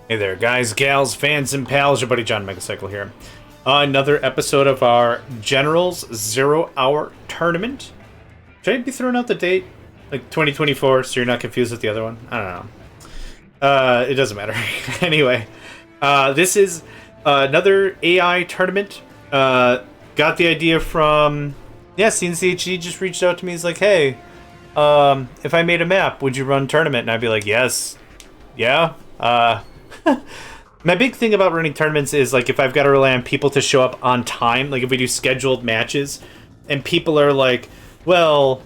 Hey there, guys, gals, fans, and pals. Your buddy JohnMegacycle here. Another episode of our Generals 0-Hour Tournament. Should I be throwing out the date? Like 2024, so you're not confused with the other one? I don't know. It doesn't matter. Anyway, this is another AI tournament. Got the idea from... Yeah, cncHD just reached out to me. He's like, hey, if I made a map, would you run tournament? And I'd be like, yes. Yeah. My big thing about running tournaments is, like, if I've got to rely on people to show up on time, like if we do scheduled matches, and people are like, well,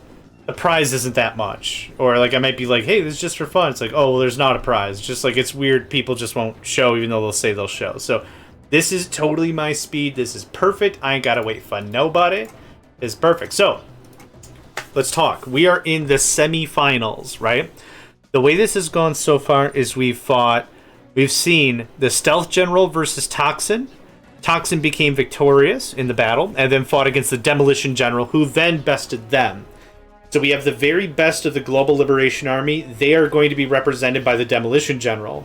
the prize isn't that much. Or, like, I might be like, hey, this is just for fun. It's like, oh, well, there's not a prize. Just, like, it's weird. People just won't show, even though they'll say they'll show. So, this is totally my speed. This is perfect. I ain't gotta wait for nobody. It's perfect. So, let's talk. We are in the semifinals, right? The way this has gone so far is we've seen the Stealth General versus Toxin. Toxin became victorious in the battle and then fought against the Demolition General, who then bested them. So we have the very best of the Global Liberation Army. They are going to be represented by the Demolition General.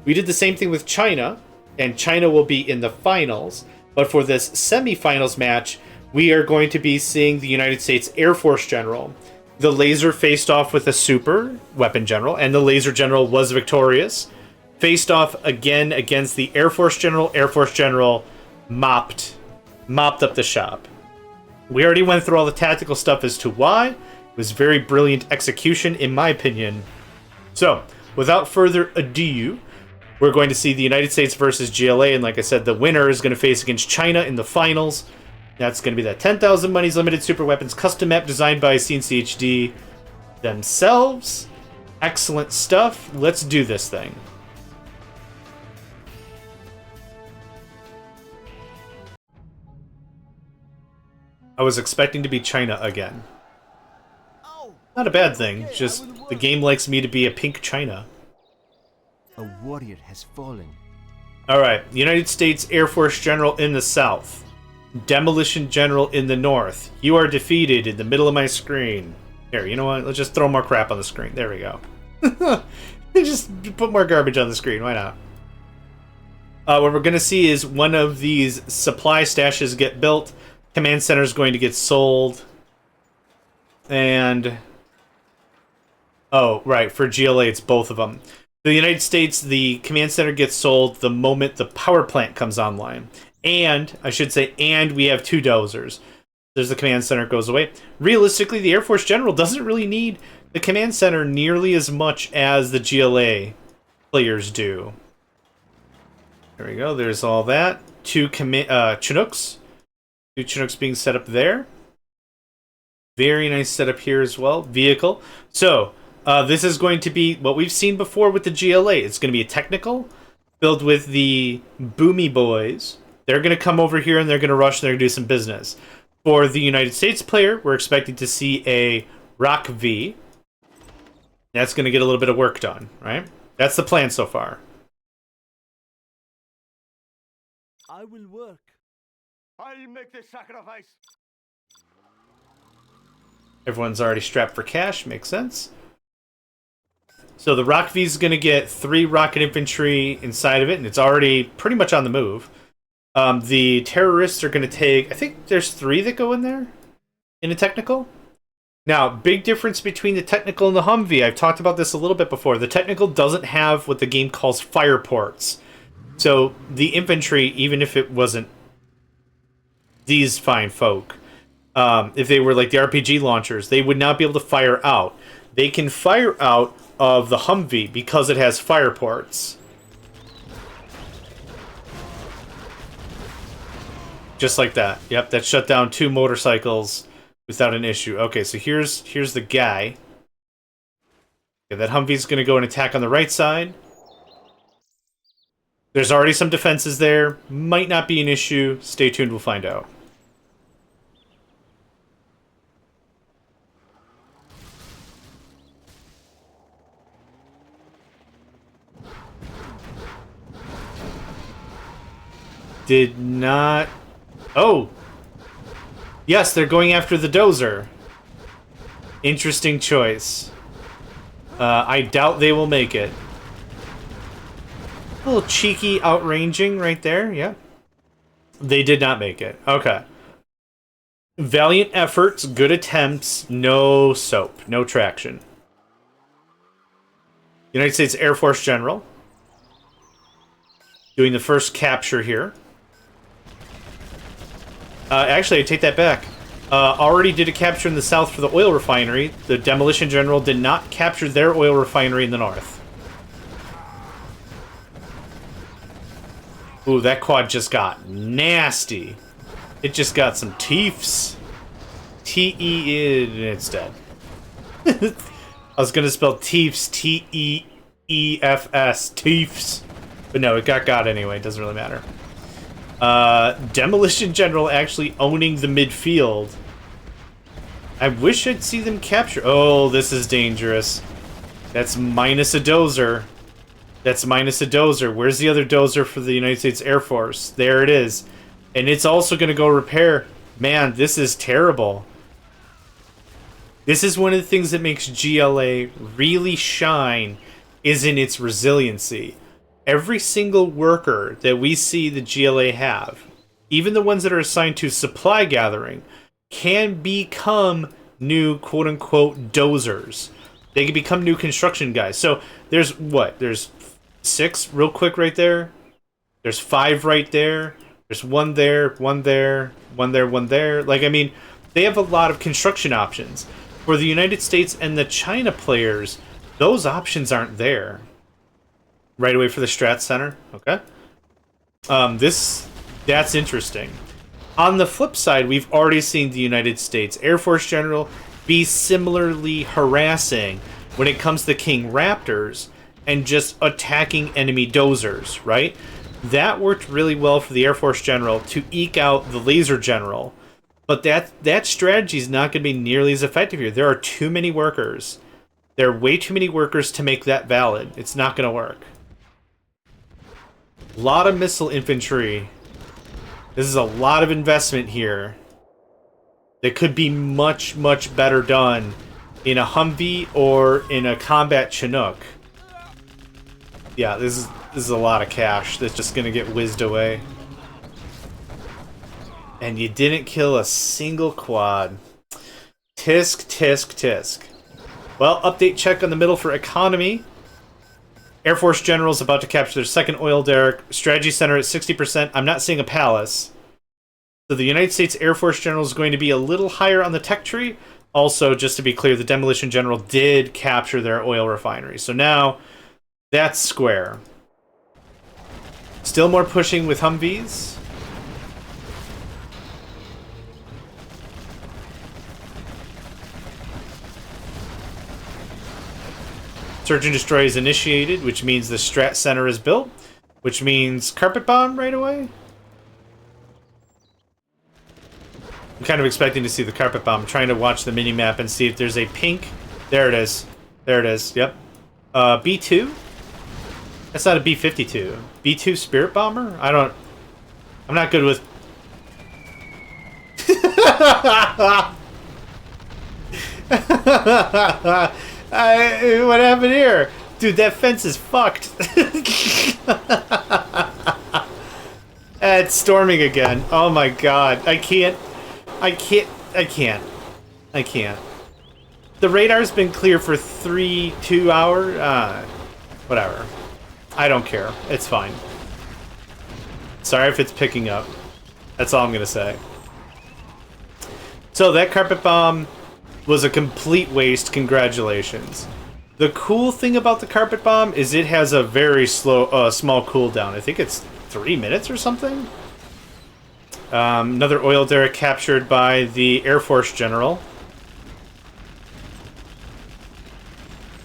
We did the same thing with China, and China will be in the finals. But for this semifinals match, we are going to be seeing the United States Air Force General. The Laser faced off with a Super Weapon General, and the Laser General was victorious. Faced off again against the Air Force General. Air Force General mopped up the shop. We already went through all the tactical stuff as to why. It was very brilliant execution, in my opinion. So, without further ado, we're going to see the United States versus GLA, and like I said, the winner is going to face against China in the finals. That's going to be that 10,000 Monies Limited Super Weapons custom map designed by cncHD themselves. Excellent stuff. Let's do this thing. I was expecting to be China again. Not a bad thing, just the game likes me to be a pink China. A warrior has fallen. Alright, United States Air Force General in the south. Demolition General in the north. You are defeated in the middle of my screen. Here, you know what? Let's just throw more crap on the screen. There we go. Just put more garbage on the screen. Why not? What we're going to see is one of these supply stashes get built. Command Center is going to get sold. And... oh, right. For GLA, it's both of them. The United States, the Command Center gets sold the moment the power plant comes online. And, I should say, and we have 2 dozers. There's the Command Center goes away. Realistically, the Air Force General doesn't really need the Command Center nearly as much as the GLA players do. There we go. There's all that. 2 Chinooks. 2 Chinooks being set up there. Very nice setup here as well. Vehicle. So, this is going to be what we've seen before with the GLA. It's going to be a technical filled with the Boomy Boys. They're going to come over here and they're going to rush and they're going to do some business. For the United States player, we're expecting to see a Rock V. That's going to get a little bit of work done, right? That's the plan so far. I will work. I'll make the sacrifice. Everyone's already strapped for cash. Makes sense. So the Rock V is going to get 3 rocket infantry inside of it, and it's already pretty much on the move. The terrorists are going to take... I think there's 3 that go in there in a technical. Now, big difference between the technical and the Humvee. I've talked about this a little bit before. The technical doesn't have what the game calls fire ports. So the infantry, even if it wasn't these fine folk, if they were like the RPG launchers, they would not be able to fire out. They can fire out of the Humvee because it has fire ports. Just like that. Yep, that shut down 2 motorcycles without an issue. Okay, so here's the guy. Okay, that Humvee's going to go and attack on the right side. There's already some defenses there. Might not be an issue. Stay tuned, we'll find out. Did not... oh! Yes, they're going after the dozer. Interesting choice. I doubt they will make it. A little cheeky outranging right there, yeah. They did not make it. Okay. Valiant efforts, good attempts, no soap, no traction. United States Air Force General. Doing the first capture here. Actually, I take that back. Already did a capture in the south for the oil refinery. The Demolition General did not capture their oil refinery in the north. Ooh, that quad just got nasty. It just got some teefs. T-E, it's dead. I was gonna spell teefs, T-E-E-F-S, teefs. But no, it got anyway, it doesn't really matter. Demolition General actually owning the midfield. I wish I'd see them capture. Oh, this is dangerous. That's minus a dozer. That's minus a dozer. Where's the other dozer for the United States Air Force? There it is. And it's also going to go repair. Man, this is terrible. This is one of the things that makes GLA really shine, is in its resiliency. Every single worker that we see the GLA have, even the ones that are assigned to supply gathering, can become new quote-unquote dozers. They can become new construction guys. So there's what? There's 6 real quick right there. There's 5 right there. There's 1 there, 1 there, 1 there, 1 there. Like, I mean, they have a lot of construction options. For the United States and the China players, those options aren't there. Right away for the Strat Center. Okay. That's interesting. On the flip side, we've already seen the United States Air Force General be similarly harassing when it comes to King Raptors and just attacking enemy dozers, right? That worked really well for the Air Force General to eke out the Laser General. But that strategy is not going to be nearly as effective here. There are too many workers. There are way too many workers to make that valid. It's not going to work. A lot of missile infantry. This is a lot of investment here that could be much, much better done in a Humvee or in a combat Chinook. Yeah, this is a lot of cash that's just going to get whizzed away. And you didn't kill a single quad. Tisk, tisk, tisk. Well, update check on the middle for economy. Air Force General's about to capture their second oil derrick. Strategy Center at 60%. I'm not seeing a palace. So the United States Air Force General is going to be a little higher on the tech tree. Also, just to be clear, the Demolition General did capture their oil refinery. So now, that's square. Still more pushing with Humvees. Search and Destroy is initiated, which means the Strat Center is built, which means Carpet Bomb right away. I'm kind of expecting to see the Carpet Bomb. I'm trying to watch the mini-map and see if there's a pink. There it is. There it is. Yep. B2? That's not a B-52. B2 Spirit Bomber? I'm not good with... what happened here? Dude, that fence is fucked. It's storming again. Oh my god. I can't. The radar's been clear for 2 hours. Whatever. I don't care. It's fine. Sorry if it's picking up. That's all I'm gonna say. So that Carpet Bomb was a complete waste. Congratulations. The cool thing about the Carpet Bomb is it has a very slow, small cooldown. I think it's 3 minutes or something. Another oil derrick captured by the Air Force General.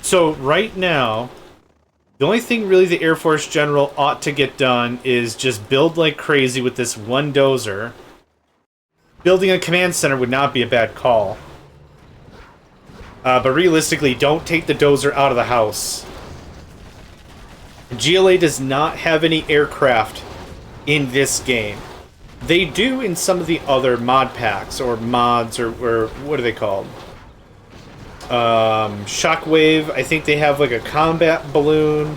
So right now, the only thing really the Air Force General ought to get done is just build like crazy with this one dozer. Building a command center would not be a bad call. But realistically, don't take the dozer out of the house. GLA does not have any aircraft in this game. They do in some of the other mod packs, or mods, or what are they called? Shockwave, I think they have like a combat balloon.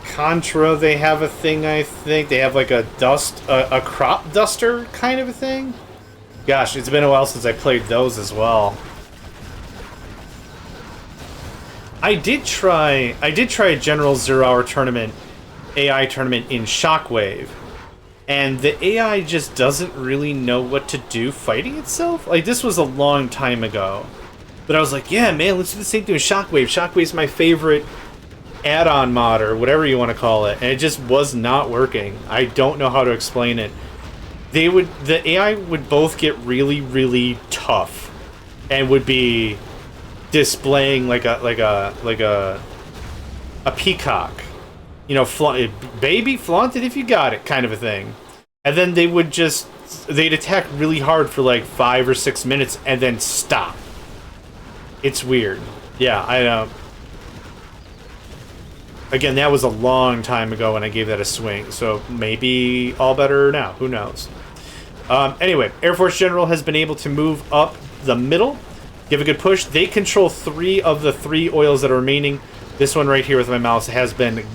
Contra, they have a thing, I think. They have like a a crop duster kind of a thing. Gosh, it's been a while since I played those as well. I did try a General 0 Hour tournament, AI tournament in Shockwave. And the AI just doesn't really know what to do fighting itself. Like, this was a long time ago. But I was like, yeah, man, let's do the same thing with Shockwave. Shockwave's my favorite add-on mod, or whatever you want to call it. And it just was not working. I don't know how to explain it. The AI would both get really, really tough. And would be displaying like a peacock. You know, baby, flaunt it if you got it, kind of a thing. And then they'd attack really hard for like 5 or 6 minutes and then stop. It's weird. Yeah, I know. Again, that was a long time ago when I gave that a swing, so maybe all better now. Who knows? Anyway, Air Force General has been able to move up the middle, give a good push. They control 3 of the 3 oils that are remaining. This one right here with my mouse has been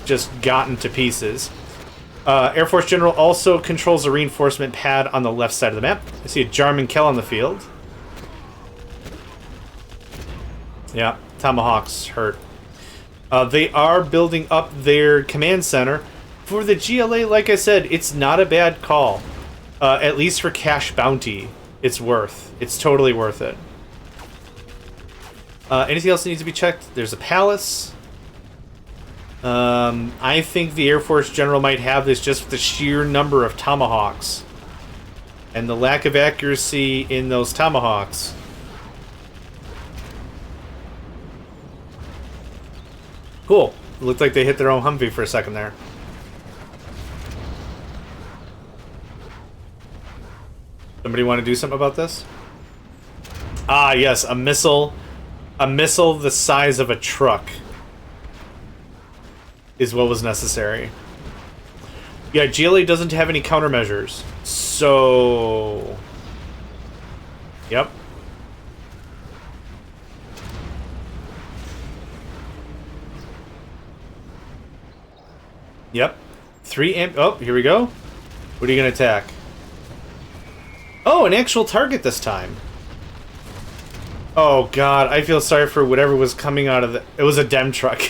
just gotten to pieces. Air Force General also controls a reinforcement pad on the left side of the map. I see a JohnMegacycle on the field. Yeah, Tomahawks hurt. They are building up their command center. For the GLA, like I said, it's not a bad call. At least for cash bounty, it's totally worth it. Anything else that needs to be checked? There's a palace. I think the Air Force General might have this just with the sheer number of Tomahawks. And the lack of accuracy in those Tomahawks. Cool. It looked like they hit their own Humvee for a second there. Somebody want to do something about this? Ah, yes, a missile. A missile the size of a truck is what was necessary. Yeah, GLA doesn't have any countermeasures. So... Yep. Yep. 3 amp... Oh, here we go. What are you going to attack? Oh, an actual target this time. Oh, God. I feel sorry for whatever was coming out of the... It was a Dem truck.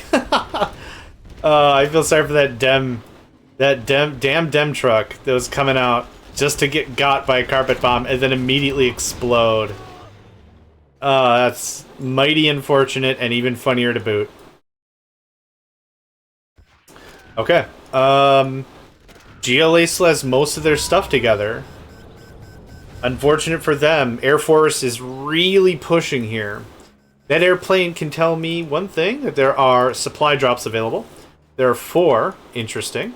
I feel sorry for that damn Dem truck that was coming out just to get got by a carpet bomb and then immediately explode. That's mighty unfortunate and even funnier to boot. Okay. GLA still has most of their stuff together. Unfortunate for them, Air Force is really pushing here. That airplane can tell me one thing, that there are supply drops available. There are 4. Interesting.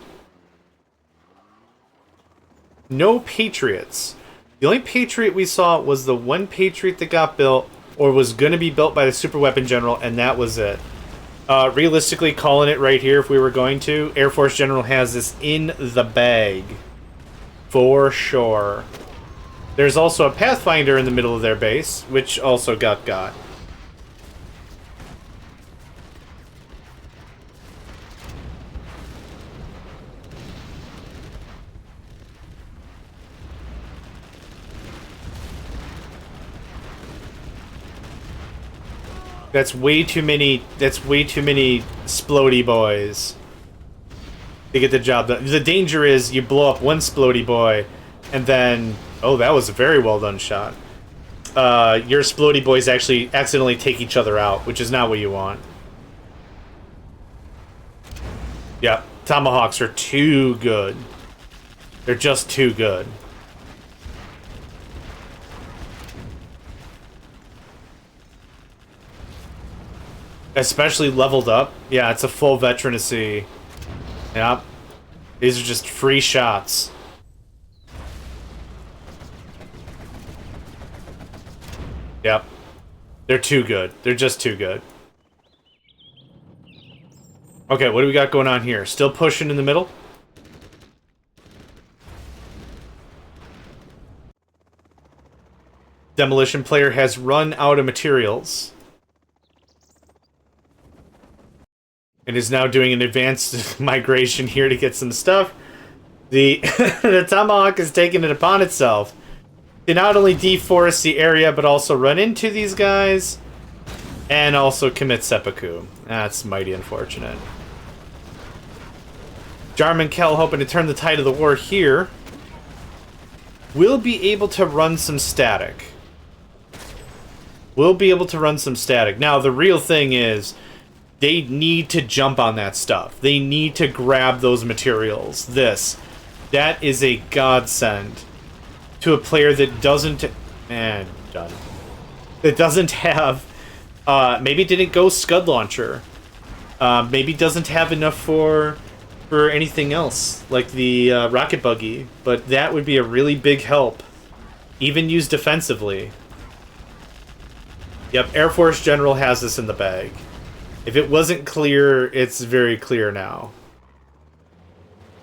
No Patriots. The only Patriot we saw was the one Patriot that got built, or was going to be built by the Super Weapon General, and that was it. Realistically, calling it right here if we were going to, Air Force General has this in the bag. For sure. There's also a Pathfinder in the middle of their base, which also got. That's way too many Splody boys to get the job done. The danger is you blow up one Splody boy, and then... Oh, that was a very well done shot. Your Splody boys actually accidentally take each other out, which is not what you want. Yeah, Tomahawks are too good. They're just too good. Especially leveled up. Yeah, it's a full veterancy. Yep. These are just free shots. Yep. They're too good. They're just too good. Okay, what do we got going on here? Still pushing in the middle? Demolition player has run out of materials. and is now doing an advanced migration here to get some stuff. The the Tomahawk has taken it upon itself to not only deforest the area, but also run into these guys, and also commit seppuku. That's mighty unfortunate. JohnMegacycle, hoping to turn the tide of the war here, will be able to run some static. We'll be able to run some static. Now, the real thing is, they need to jump on that stuff. They need to grab those materials. That is a godsend to a player that doesn't... Man, done. That doesn't have... maybe didn't go Scud Launcher. Maybe doesn't have enough for anything else, like the Rocket Buggy. But that would be a really big help. Even used defensively. Yep, Air Force General has this in the bag. If it wasn't clear, it's very clear now.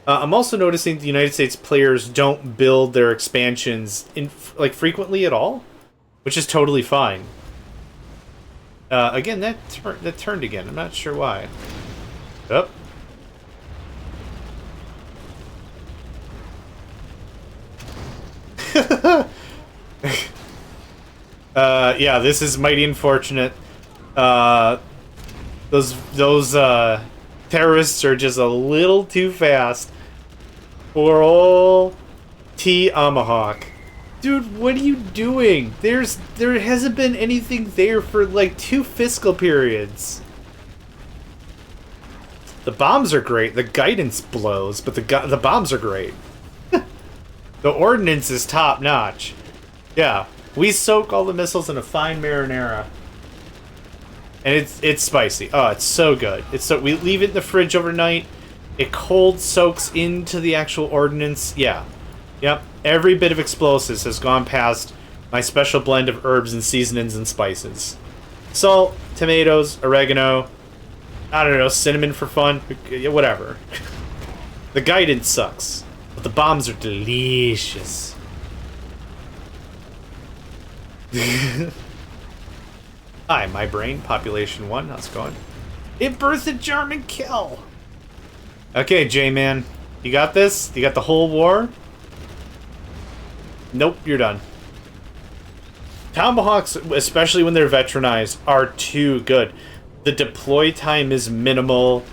I'm also noticing the United States players don't build their expansions frequently at all, which is totally fine. Again, that turned again. I'm not sure why. Up. Yeah, this is mighty unfortunate. Those terrorists are just a little too fast for old Tomahawk. Dude, what are you doing? There hasn't been anything there for like 2 fiscal periods. The bombs are great. The guidance blows, but the bombs are great. The ordnance is top notch. Yeah, we soak all the missiles in a fine marinara. And it's spicy. Oh, it's so good. We leave it in the fridge overnight. It cold soaks into the actual ordnance. Yeah. Yep. Every bit of explosives has gone past my special blend of herbs and seasonings and spices. Salt, tomatoes, oregano, I don't know, cinnamon for fun, whatever. The guidance sucks, but the bombs are delicious. Hi, my brain, population 1, how's it going? It birthed a German kill! Okay, J-Man, you got this? You got the whole war? Nope, you're done. Tomahawks, especially when they're veteranized, are too good. The deploy time is minimal.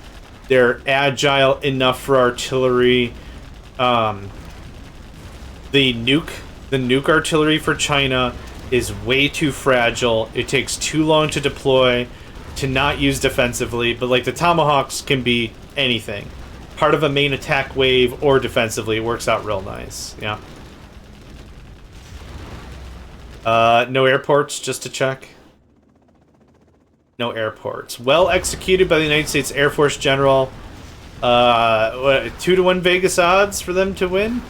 They're agile enough for artillery. The nuke artillery for China is way too fragile. It takes too long to deploy, to not use defensively, but like the Tomahawks can be anything. Part of a main attack wave or defensively, it works out real nice. Yeah. No airports, just to check. No airports. Well executed by the United States Air Force General. What, 2-to-1 Vegas odds for them to win?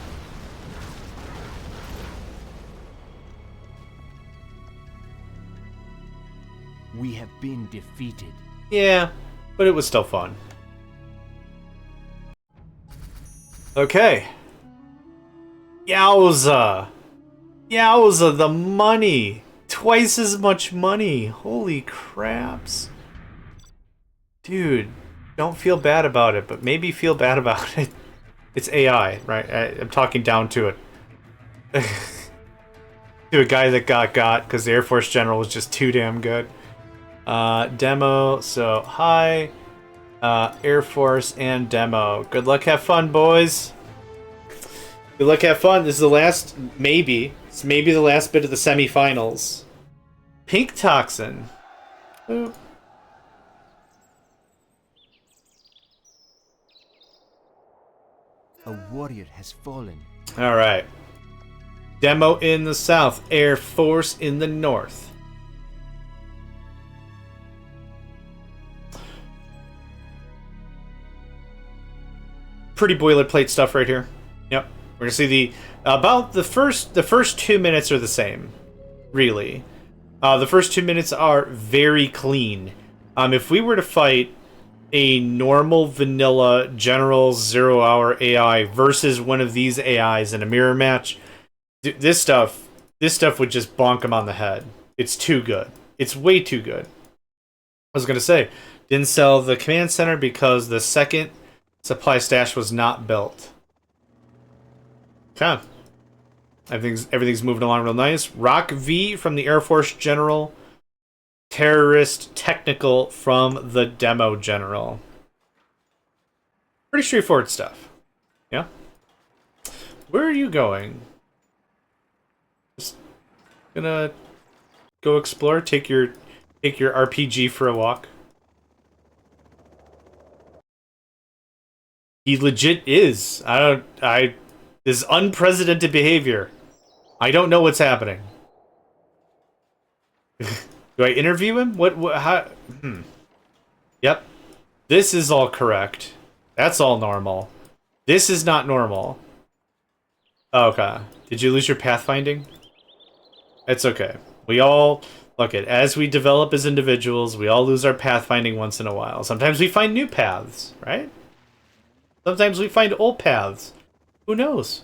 We have been defeated. Yeah, but it was still fun. Okay. Yowza. Yowza, the money. Twice as much money. Holy craps. Dude, don't feel bad about it, but maybe feel bad about it. It's AI, right? I'm talking down to it. To a guy that got because the Air Force General was just too damn good. Demo, so hi. Air Force and demo. Good luck, have fun, boys. Good luck, have fun. This is the last, maybe. It's maybe the last bit of the semifinals. Pink Toxin. Boop. A warrior has fallen. Alright. Demo in the south, Air Force in the north. Pretty boilerplate stuff right here. Yep. We're gonna see the about the first 2 minutes are the same, really. The first 2 minutes are very clean. If we were to fight a normal vanilla General 0-hour AI versus one of these AIs in a mirror match, this stuff would just bonk him on the head. It's too good. It's way too good. was gonna say, didn't sell the command center because the second supply stash was not built. Okay. Everything's moving along real nice. Rock V from the Air Force General. Terrorist Technical from the Demo General. Pretty straightforward stuff. Yeah? Where are you going? Just gonna go explore, take your RPG for a walk. He legit is. This is unprecedented behavior. I don't know what's happening. Do I interview him? How? Yep. This is all correct. That's all normal. This is not normal. Okay. Did you lose your pathfinding? It's okay. We all... Look, as we develop as individuals, we all lose our pathfinding once in a while. Sometimes we find new paths, right? Sometimes we find old paths. Who knows?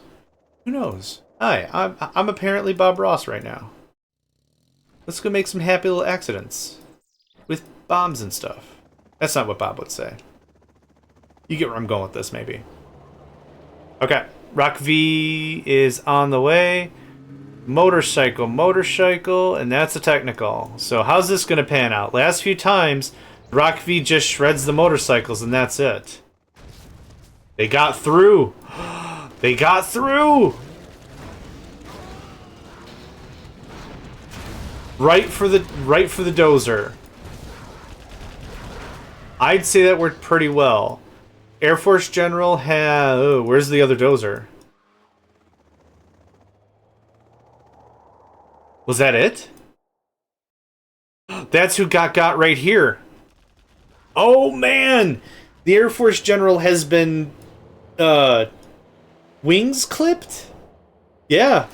Who knows? Hi, I'm apparently Bob Ross right now. Let's go make some happy little accidents. With bombs and stuff. That's not what Bob would say. You get where I'm going with this, maybe. Okay. Rock V is on the way. Motorcycle, and that's a technical. So how's this going to pan out? Last few times, Rock V just shreds the motorcycles, and that's it. They got through. They got through. Right for the dozer. I'd say that worked pretty well. Air Force General has... Oh, where's the other dozer? Was that it? That's who got right here. Oh, man! The Air Force General has been... wings clipped? Yeah.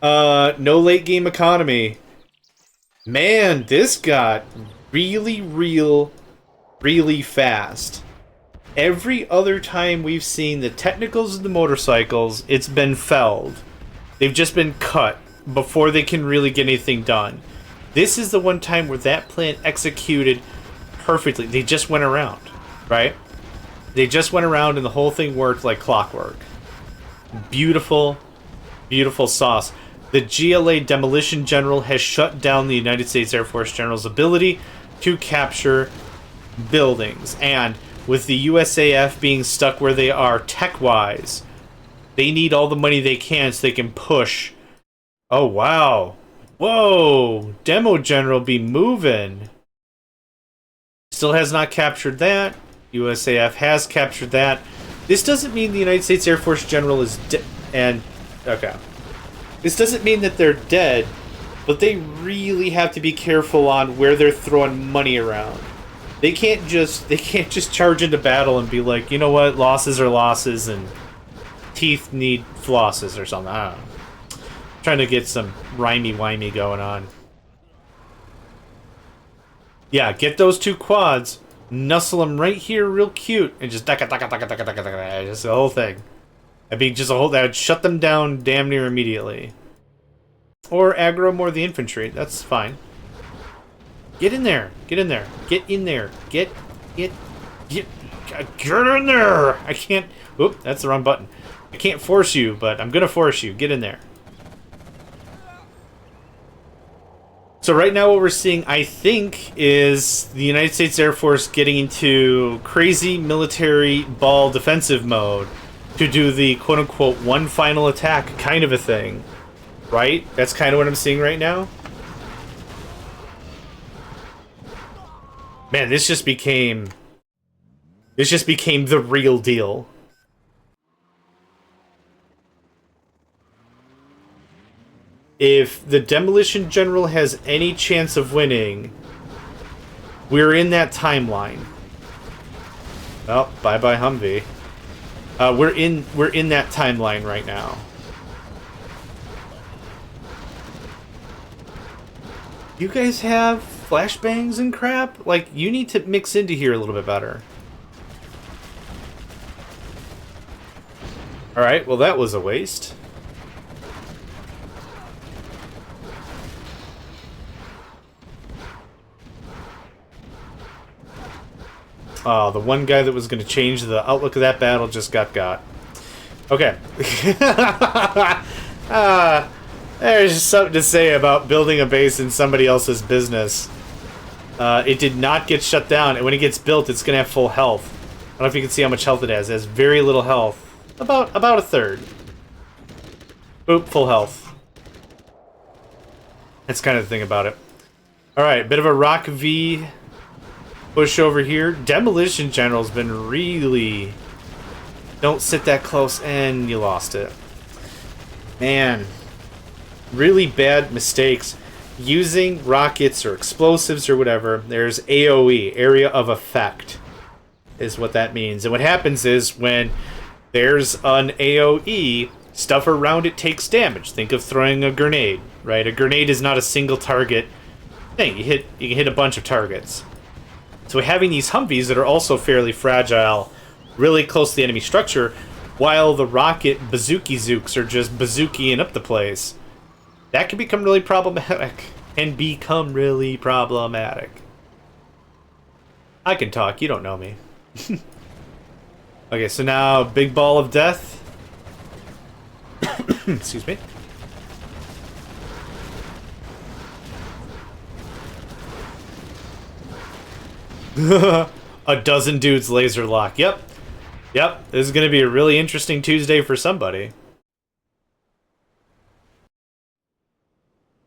No late game economy. Man, this got really fast. Every other time we've seen the technicals of the motorcycles, it's been felled. They've just been cut before they can really get anything done. This is the one time where that plan executed perfectly. They just went around, right? They just went around and the whole thing worked like clockwork. Beautiful, beautiful sauce. The GLA Demolition General has shut down the United States Air Force General's ability to capture buildings. And with the USAF being stuck where they are tech-wise, they need all the money they can so they can push. Oh, wow. Whoa. Demo General be moving. Still has not captured that. USAF has captured that. This doesn't mean the United States Air Force General is dead. Okay. This doesn't mean that they're dead, but they really have to be careful on where they're throwing money around. They can't just charge into battle and be like, you know what, losses are losses and teeth need flosses or something. I don't know. I'm trying to get some rhymey-wimey going on. Yeah, get those two quads, nuzzle them right here real cute, and just just the whole thing. That'd be just a whole... That'd shut them down damn near immediately. Or aggro more the infantry. That's fine. Get in there. Get in there. Get in there. Get in there. I can't... Oop, that's the wrong button. I can't force you, but I'm gonna force you. Get in there. So right now what we're seeing, I think, is the United States Air Force getting into crazy military ball defensive mode to do the quote-unquote one final attack kind of a thing. Right? That's kind of what I'm seeing right now. Man, this just became the real deal. If the Demolition General has any chance of winning, we're in that timeline. Oh, bye-bye Humvee. We're in that timeline right now. You guys have flashbangs and crap? Like, you need to mix into here a little bit better. Alright, well that was a waste. Oh, the one guy that was going to change the outlook of that battle just got. Okay. There's just something to say about building a base in somebody else's business. It did not get shut down, and when it gets built, it's going to have full health. I don't know if you can see how much health it has. It has very little health. About a third. Boop, full health. That's kind of the thing about it. Alright, bit of a Rock V push over here. Demolition General's been really... Don't sit that close, and you lost it. Man. Really bad mistakes. Using rockets or explosives or whatever, there's AoE, Area of Effect, is what that means. And what happens is when there's an AoE, stuff around it takes damage. Think of throwing a grenade, right? A grenade is not a single target thing. You can hit a bunch of targets. So having these Humvees that are also fairly fragile, really close to the enemy structure, while the rocket bazooki zooks are just bazookiing up the place, that can become really problematic. I can talk, you don't know me. Okay, so now, big ball of death. Excuse me. A dozen dudes laser lock. Yep. This is going to be a really interesting Tuesday for somebody.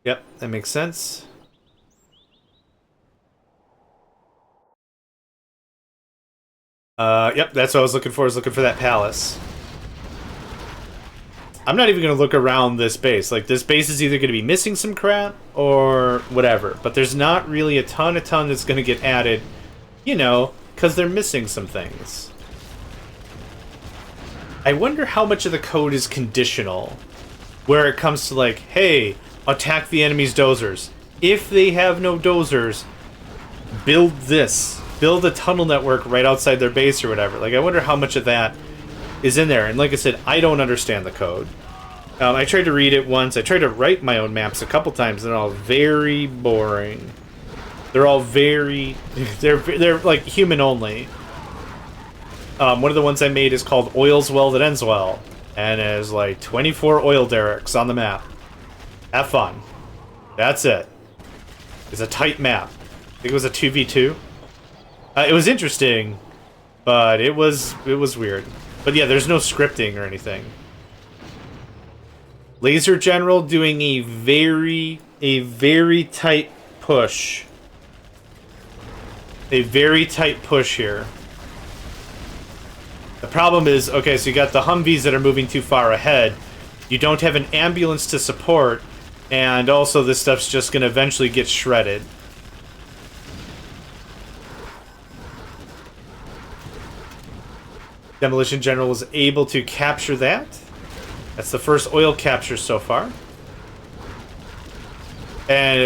Yep, that makes sense. Yep, that's what I was looking for. I was looking for that palace. I'm not even going to look around this base. Like, this base is either going to be missing some crap or whatever. But there's not really a ton that's going to get added, you know, because they're missing some things. I wonder how much of the code is conditional, where it comes to like, hey, attack the enemy's dozers. If they have no dozers, build this. Build a tunnel network right outside their base or whatever. Like, I wonder how much of that is in there. And like I said, I don't understand the code. I tried to read it once. I tried to write my own maps a couple times, and they're all very boring. They're all very... They're like human only. One of the ones I made is called Oil's Well That Ends Well. And it has like 24 oil derricks on the map. Have fun. That's it. It's a tight map. I think it was a 2v2. It was interesting, but it was weird. But yeah, there's no scripting or anything. Laser General doing a very tight push. A very tight push here. The problem is, okay, so you got the Humvees that are moving too far ahead. You don't have an ambulance to support, and also this stuff's just going to eventually get shredded. Demolition General was able to capture that. That's the first oil capture so far. And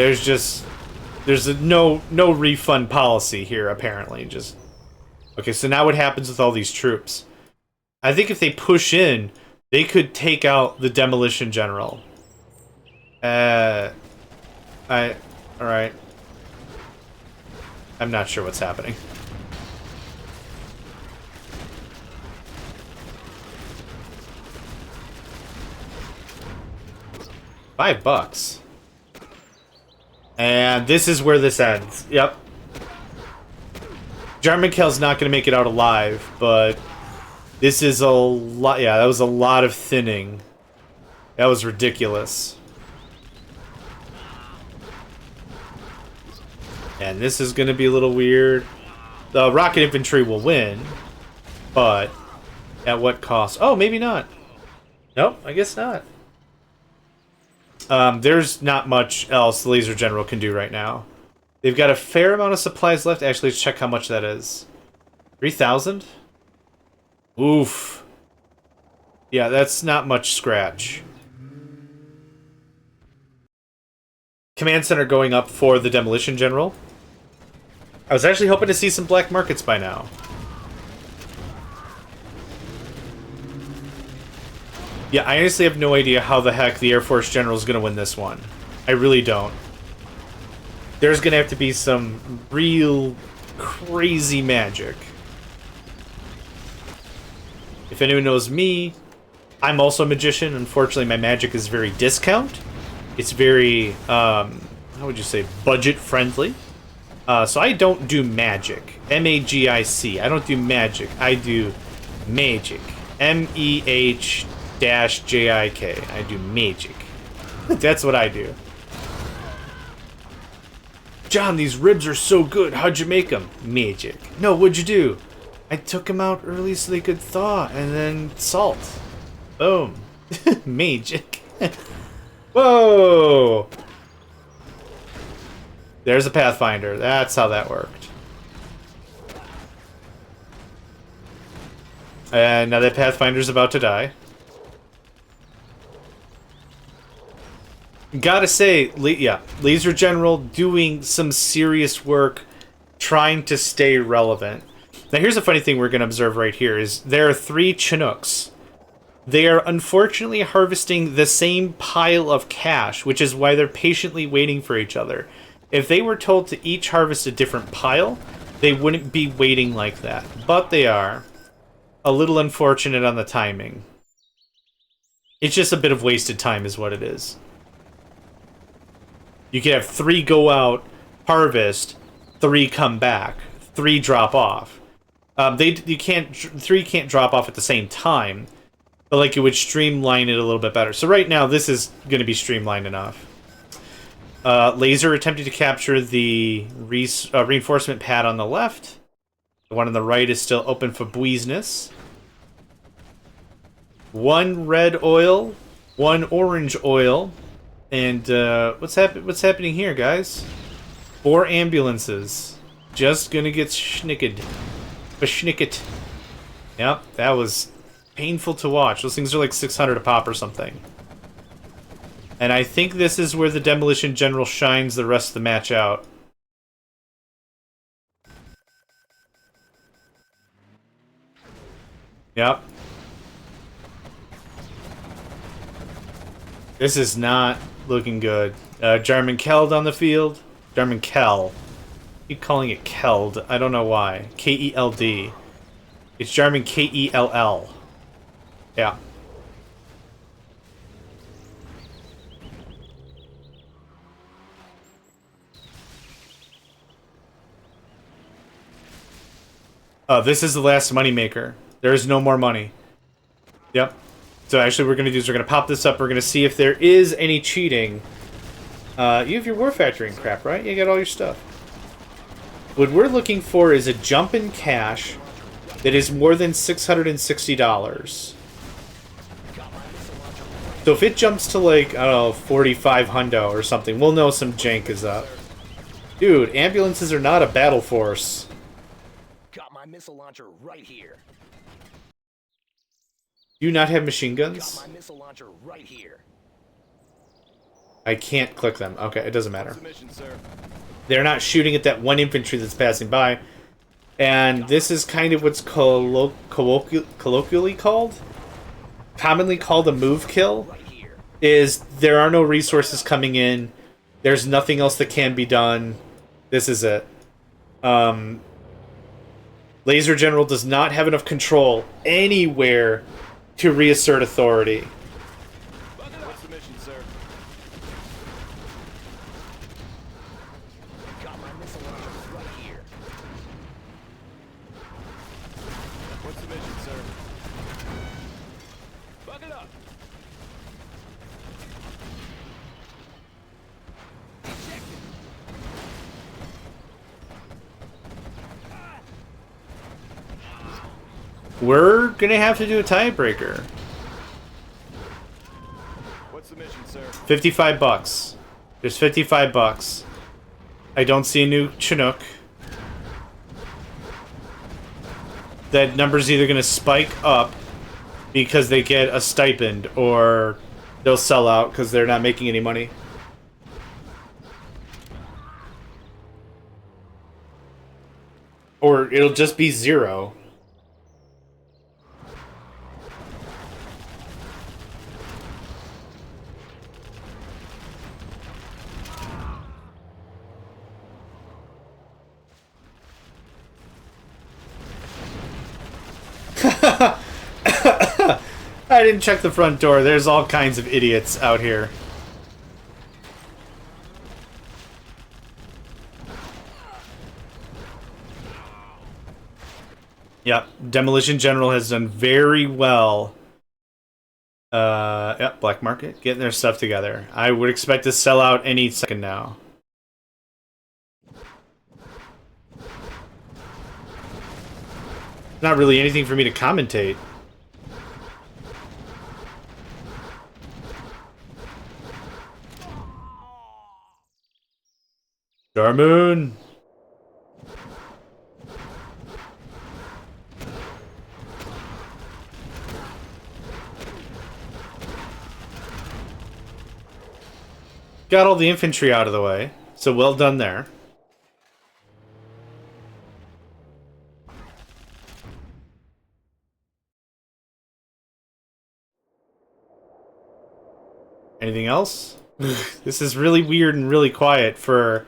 there's no refund policy here, apparently. Just okay, so now what happens with all these troops? I think if they push in, they could take out the Demolition General. Alright. I'm not sure what's happening. $5. And this is where this ends. Yep. JohnMegacycle's not going to make it out alive, but this is a lot. Yeah, that was a lot of thinning. That was ridiculous. And this is going to be a little weird. The rocket infantry will win, but at what cost? Oh, maybe not. Nope, I guess not. There's not much else the Laser General can do right now. They've got a fair amount of supplies left. Actually, let's check how much that is. 3,000? Oof. Yeah, that's not much scratch. Command Center going up for the Demolition General. I was actually hoping to see some black markets by now. Yeah, I honestly have no idea how the heck the Air Force General is going to win this one. I really don't. There's going to have to be some real crazy magic If anyone knows me, I'm also a magician. Unfortunately, my magic is very discount. It's very, how would you say, budget friendly. So I don't do magic. M-A-G-I-C. I don't do magic. I do magic. M-E-H-J-I-K. I do magic. That's what I do. John, these ribs are so good. How'd you make them? Magic. No, what'd you do? I took them out early so they could thaw, and then salt. Boom. Magic. Whoa! There's a Pathfinder. That's how that worked. And now that Pathfinder's about to die. Gotta say, yeah, Laser General doing some serious work trying to stay relevant. Now here's a funny thing we're going to observe right here is there are 3 Chinooks. They are unfortunately harvesting the same pile of cash, which is why they're patiently waiting for each other. If they were told to each harvest a different pile, they wouldn't be waiting like that. But they are. A little unfortunate on the timing. It's just a bit of wasted time is what it is. You could have 3 go out, harvest, 3 come back, 3 drop off. 3 can't drop off at the same time, but like it would streamline it a little bit better. So right now this is going to be streamlined enough. Laser attempted to capture the reinforcement pad on the left. The one on the right is still open for business. 1 red oil, 1 orange oil, and what's happening here, guys? 4 ambulances. Just gonna get schnicked. Beschnicket. Yep, that was painful to watch. Those things are like 600 a pop or something. And I think this is where the Demolition General shines the rest of the match out. Yep. This is not looking good. JohnMegacycle on the field. JohnMegacycle. Keep calling it Keld. I don't know why. K-E-L-D. It's Jarman K-E-L-L. Yeah. This is the last moneymaker. There is no more money. Yep. So actually what we're going to do is we're going to pop this up. We're going to see if there is any cheating. You have your War Factory and crap, right? You got all your stuff. What we're looking for is a jump in cash that is more than $660. So if it jumps to like, I don't know, 45 hundo or something, we'll know some jank is up. Dude, ambulances are not a battle force. Got my missile launcher right here. Do you not have machine guns? Got my missile launcher right here. I can't click them. Okay, it doesn't matter. Submission, sir. They're not shooting at that 1 infantry that's passing by. And this is kind of what's colloquially called? Commonly called a move kill. Right here. Is there are no resources coming in. There's nothing else that can be done. This is it. Laser General does not have enough control anywhere to reassert authority. What's the mission, sir? Got my missile launcher right here. What's the mission, sir? Buckle up. We're gonna have to do a tiebreaker. What's the mission, sir? 55 bucks. There's 55 bucks. I don't see a new Chinook. That number's either gonna spike up because they get a stipend, or they'll sell out because they're not making any money. Or it'll just be 0. I didn't check the front door. There's all kinds of idiots out here. Yep, Demolition General has done very well. Yep, Black Market, getting their stuff together. I would expect to sell out any second now. Not really anything for me to commentate. Darmoon! Got all the infantry out of the way, so well done there. Anything else? This is really weird and really quiet for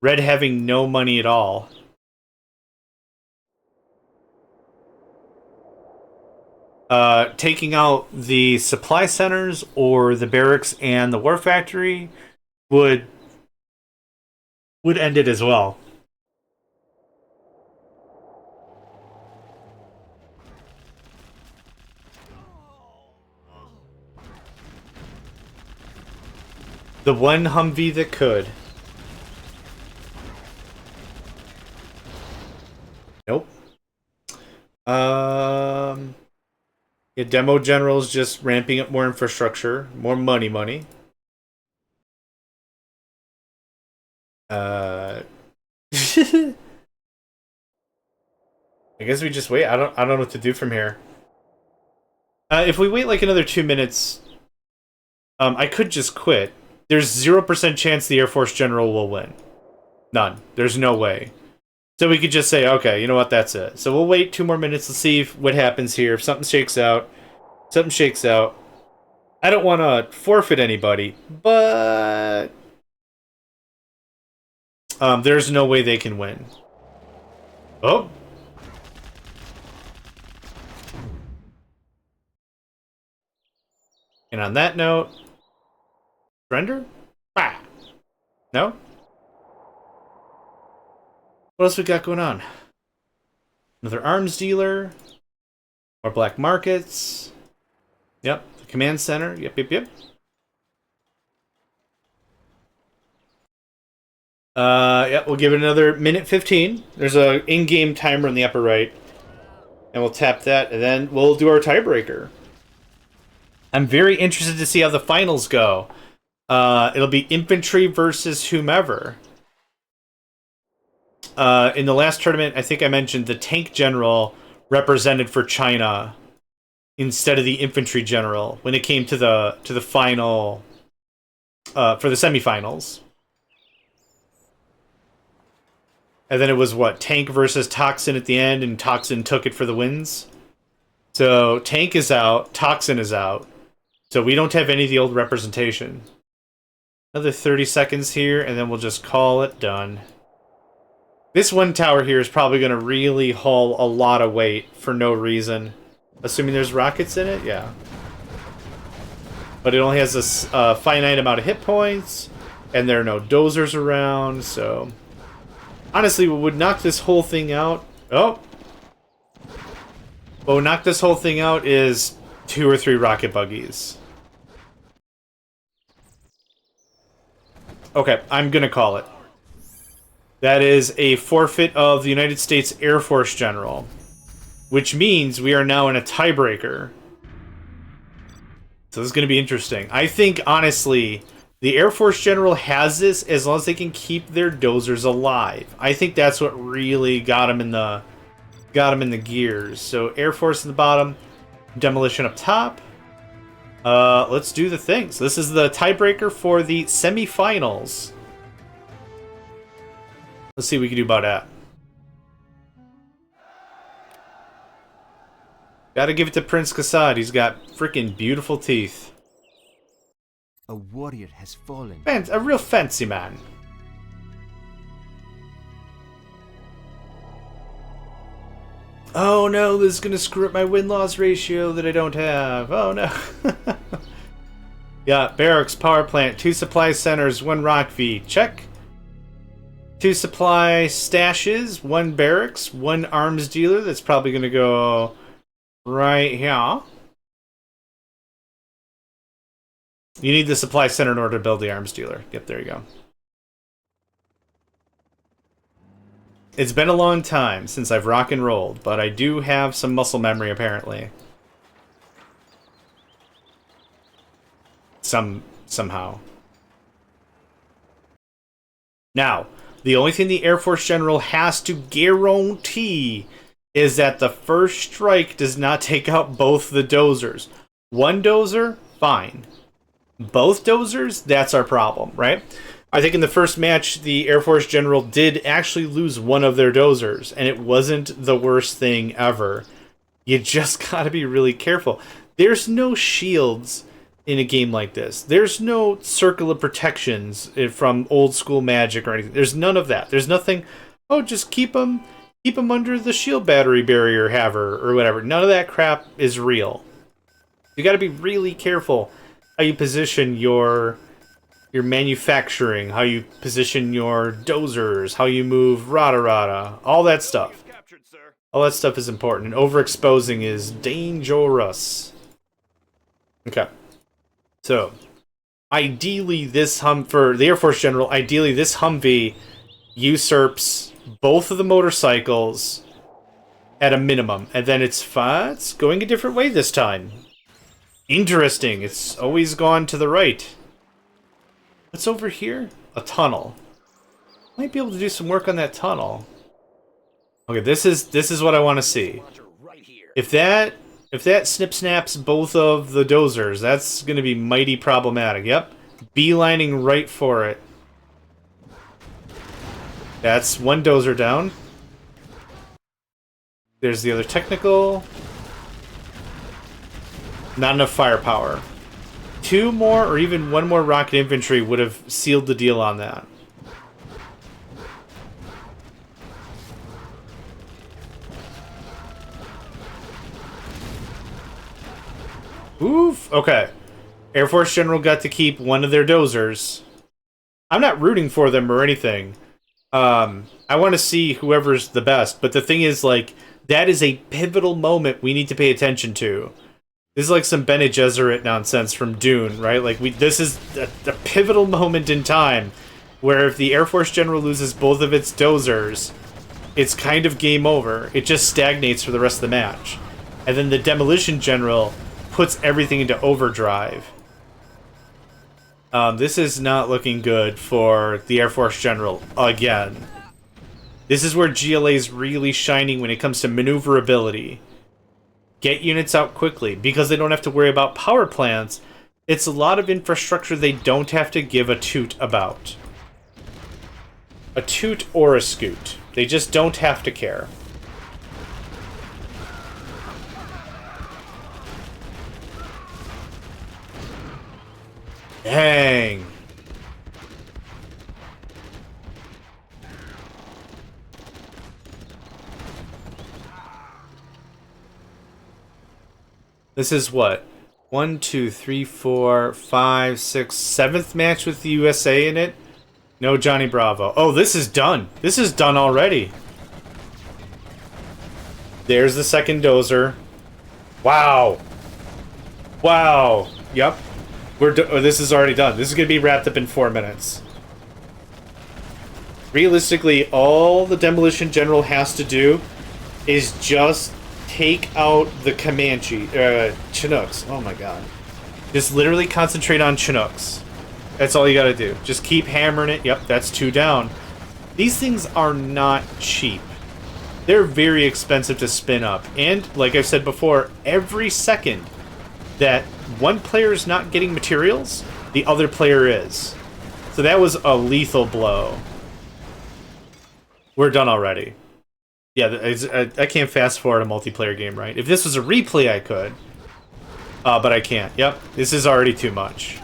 Red having no money at all. Taking out the supply centers or the barracks and the war factory would end it as well. The one Humvee that could. Nope. Yeah, Demo General's just ramping up more infrastructure, more money. I guess we just wait. I don't know what to do from here. If we wait like another 2 minutes, I could just quit. There's 0% chance the Air Force General will win. None. There's no way. So we could just say, okay, you know what, that's it. So we'll wait 2 more minutes to see what happens here. If something shakes out, something shakes out. I don't want to forfeit anybody, but there's no way they can win. Oh. And on that note, surrender? Ah. No? What else we got going on? Another arms dealer. More black markets. Yep. The command center. Yep. Yep. We'll give it another minute 15. There's a in-game timer in the upper right. And we'll tap that, and then we'll do our tiebreaker. I'm very interested to see how the finals go. It'll be infantry versus whomever. In the last tournament, I think I mentioned the tank general represented for China instead of the infantry general when it came to the final for the semifinals. And then it was what, Tank versus Toxin at the end, and Toxin took it for the wins. So Tank is out, Toxin is out. So we don't have any of the old representation. Another 30 seconds here, and then we'll just call it done. This one tower here is probably going to really haul a lot of weight for no reason. Assuming there's rockets in it? Yeah. But it only has a finite amount of hit points, and there are no dozers around, so... Honestly, what would knock this whole thing out... Oh! What would knock this whole thing out is 2 or 3 rocket buggies. Okay, I'm gonna call it. That is a forfeit of the United States Air Force General, which means we are now in a tiebreaker. So this is going to be interesting. I think, honestly, the Air Force General has this as long as they can keep their dozers alive. I think that's what really got them in the gears. So Air Force in the bottom, Demolition up top. Let's do the thing. So this is the tiebreaker for the semifinals. Let's see what we can do about that. Gotta give it to Prince Kassad. He's got freaking beautiful teeth. A warrior has fallen. Man, a real fancy man. Oh no, this is gonna screw up my win-loss ratio that I don't have. Oh no. Yeah, barracks, power plant, 2 supply centers, 1 rock V. Check. 2 supply stashes, 1 barracks, 1 arms dealer. That's probably gonna go right here. You need the supply center in order to build the arms dealer. Yep, there you go. It's been a long time since I've rock and rolled, but I do have some muscle memory apparently. Somehow. Now, the only thing the Air Force General has to guarantee is that the first strike does not take out both the dozers. 1 dozer, fine. Both dozers, that's our problem, right? I think in the first match, the Air Force General did actually lose 1 of their dozers, and it wasn't the worst thing ever. You just gotta be really careful. There's no shields in a game like this. There's no circle of protections from old school Magic or anything. There's none of that. There's nothing, oh, just keep them under the shield battery barrier haver or whatever. None of that crap is real. You gotta be really careful how you position your manufacturing, how you position your dozers, how you move rada, all that stuff. All that stuff is important, and overexposing is dangerous. Okay. So, ideally this for the Air Force General, ideally this Humvee usurps both of the motorcycles at a minimum, and then it's going a different way this time. Interesting, it's always gone to the right. What's over here? A tunnel. Might be able to do some work on that tunnel. Okay, this is what I want to see. If that snip snaps both of the dozers, that's going to be mighty problematic. Yep, beelining right for it. That's 1 dozer down. There's the other technical. Not enough firepower. 2 more or even 1 more rocket infantry would have sealed the deal on that. Oof. Okay. Air Force General got to keep 1 of their dozers. I'm not rooting for them or anything. I want to see whoever's the best, but the thing is, like, that is a pivotal moment we need to pay attention to. This is like some Bene Gesserit nonsense from Dune, right? Like, this is a pivotal moment in time where if the Air Force General loses both of its dozers, it's kind of game over. It just stagnates for the rest of the match. And then the Demolition General puts everything into overdrive. This is not looking good for the Air Force General again. This is where GLA is really shining when it comes to maneuverability. Get units out quickly, because they don't have to worry about power plants. It's a lot of infrastructure they don't have to give a toot about. A toot or a scoot. They just don't have to care. Dang. This is what? 1, 2, 3, 4, 5, 6, 7th match with the USA in it? No Johnny Bravo. Oh, this is done. This is done already. There's the second dozer. Wow. Wow. Yep. This is already done. This is going to be wrapped up in 4 minutes. Realistically, all the Demolition General has to do is just take out the Comanche, Chinooks. Oh my god. Just literally concentrate on Chinooks. That's all you gotta do. Just keep hammering it. Yep, that's 2 down. These things are not cheap. They're very expensive to spin up. And, like I've said before, every second that one player is not getting materials, the other player is. So that was a lethal blow. We're done already. Yeah, I can't fast forward a multiplayer game, right? If this was a replay, I could. But I can't. Yep, this is already too much.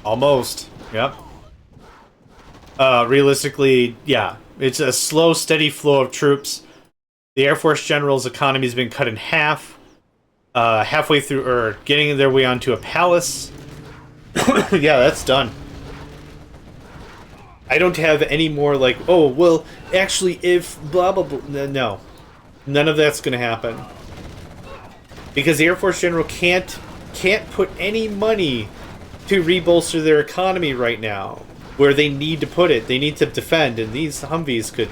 Almost. Yep. Realistically, yeah. It's a slow, steady flow of troops. The Air Force General's economy has been cut in half. Halfway through, or getting their way onto a palace. Yeah, that's done. I don't have any more like, oh, well, actually, if blah, blah, blah. No. None of that's going to happen. Because the Air Force General can't put any money to rebolster their economy right now. Where they need to put it. They need to defend, and these Humvees could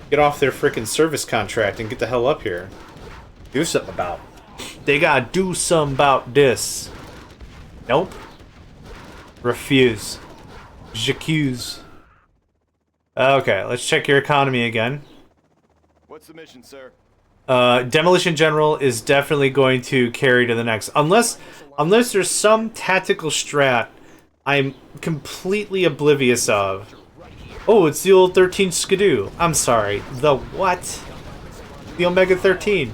get off their frickin' service contract and get the hell up here. Do something about. They gotta do something about this. Nope. Refuse. J'accuse. Okay, let's check your economy again. What's the mission, sir? Demolition General is definitely going to carry to the next. Unless there's some tactical strat I'm completely oblivious of. Oh, it's the old 13 Skidoo. I'm sorry. The what? The Omega 13.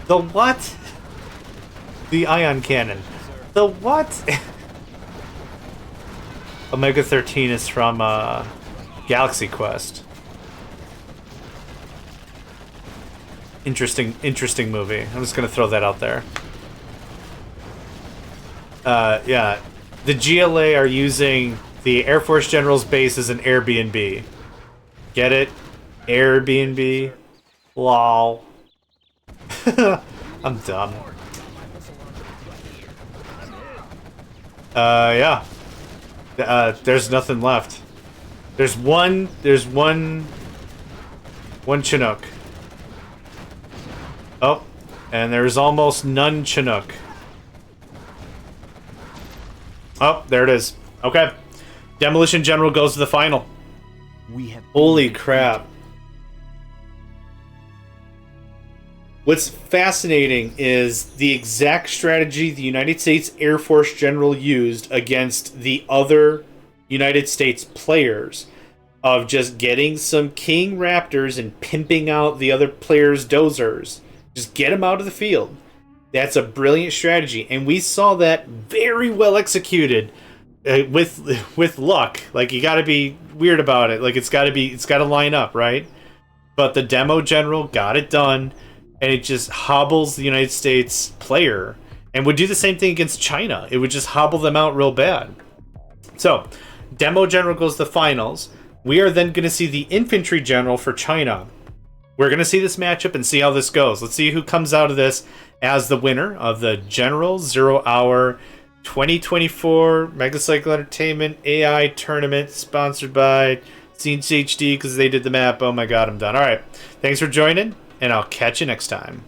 The what? The ion cannon. The what? Omega 13 is from Galaxy Quest. Interesting movie. I'm just gonna throw that out there. Yeah. The GLA are using the Air Force General's base as an Airbnb. Get it? Airbnb? Lol. I'm dumb. Yeah. There's nothing left. There's one Chinook. Oh, and there's almost none Chinook. Oh, there it is. Okay. Demolition General goes to the final. We have Holy crap. What's fascinating is the exact strategy the United States Air Force General used against the other United States players of just getting some King Raptors and pimping out the other players' dozers. Just get them out of the field. That's a brilliant strategy, and we saw that very well executed with luck. Like, you got to be weird about it. Like, it's got to line up, right? But the Demo General got it done, and it just hobbles the United States player, and would do the same thing against China. It would just hobble them out real bad. So, Demo General goes to the finals. We are then going to see the Infantry General for China. We're going to see this matchup and see how this goes. Let's see who comes out of this as the winner of the General 0 Hour 2024 Megacycle Entertainment AI Tournament, sponsored by cncHD because they did the map. Oh my god, I'm done. Alright, thanks for joining, and I'll catch you next time.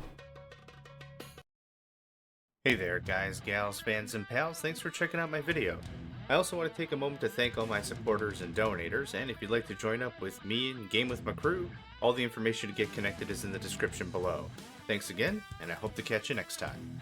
Hey there, guys, gals, fans, and pals. Thanks for checking out my video. I also want to take a moment to thank all my supporters and donators, and if you'd like to join up with me and game with my crew, all the information to get connected is in the description below. Thanks again, and I hope to catch you next time.